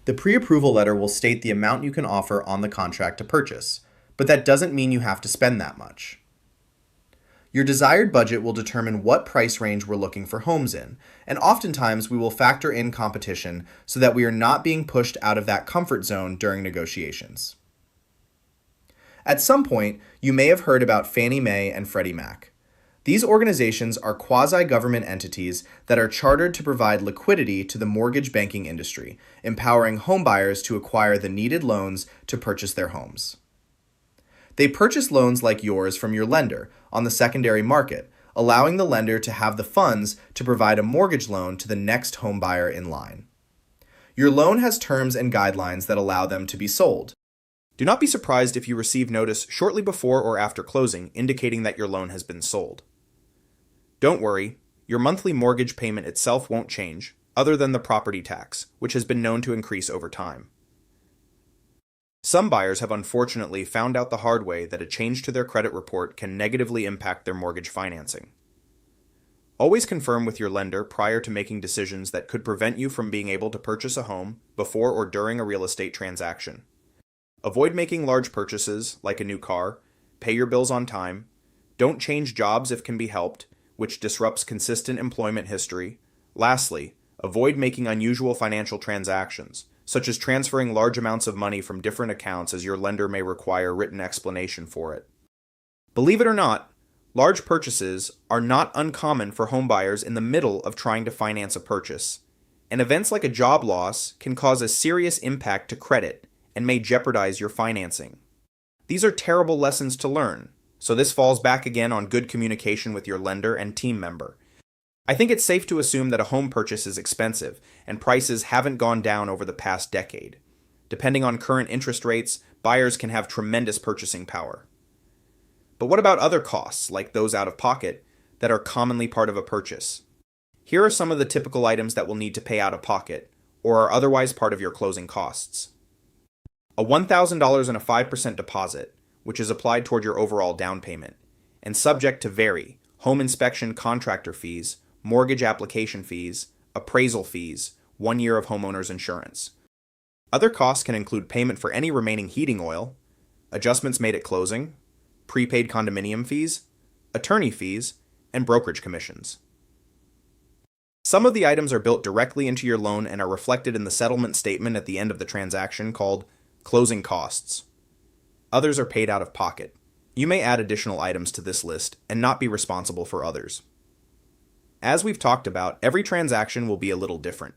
The pre-approval letter will state the amount you can offer on the contract to purchase, but that doesn't mean you have to spend that much. Your desired budget will determine what price range we're looking for homes in, and oftentimes we will factor in competition so that we are not being pushed out of that comfort zone during negotiations. At some point, you may have heard about Fannie Mae and Freddie Mac. These organizations are quasi-government entities that are chartered to provide liquidity to the mortgage banking industry, empowering homebuyers to acquire the needed loans to purchase their homes. They purchase loans like yours from your lender on the secondary market, allowing the lender to have the funds to provide a mortgage loan to the next homebuyer in line. Your loan has terms and guidelines that allow them to be sold. Do not be surprised if you receive notice shortly before or after closing indicating that your loan has been sold. Don't worry, your monthly mortgage payment itself won't change, other than the property tax, which has been known to increase over time. Some buyers have unfortunately found out the hard way that a change to their credit report can negatively impact their mortgage financing. Always confirm with your lender prior to making decisions that could prevent you from being able to purchase a home before or during a real estate transaction. Avoid making large purchases, like a new car, pay your bills on time, don't change jobs if can be helped, which disrupts consistent employment history. Lastly, avoid making unusual financial transactions, such as transferring large amounts of money from different accounts as your lender may require written explanation for it. Believe it or not, large purchases are not uncommon for homebuyers in the middle of trying to finance a purchase, and events like a job loss can cause a serious impact to credit and may jeopardize your financing. These are terrible lessons to learn, so this falls back again on good communication with your lender and team member. I think it's safe to assume that a home purchase is expensive, and prices haven't gone down over the past decade. Depending on current interest rates, buyers can have tremendous purchasing power. But what about other costs, like those out of pocket, that are commonly part of a purchase? Here are some of the typical items that will need to pay out of pocket, or are otherwise part of your closing costs. A $1,000 and a 5% deposit, which is applied toward your overall down payment, and subject to vary: home inspection contractor fees, mortgage application fees, appraisal fees, 1 year of homeowner's insurance. Other costs can include payment for any remaining heating oil, adjustments made at closing, prepaid condominium fees, attorney fees, and brokerage commissions. Some of the items are built directly into your loan and are reflected in the settlement statement at the end of the transaction called closing costs. Others are paid out of pocket. You may add additional items to this list and not be responsible for others. As we've talked about, every transaction will be a little different.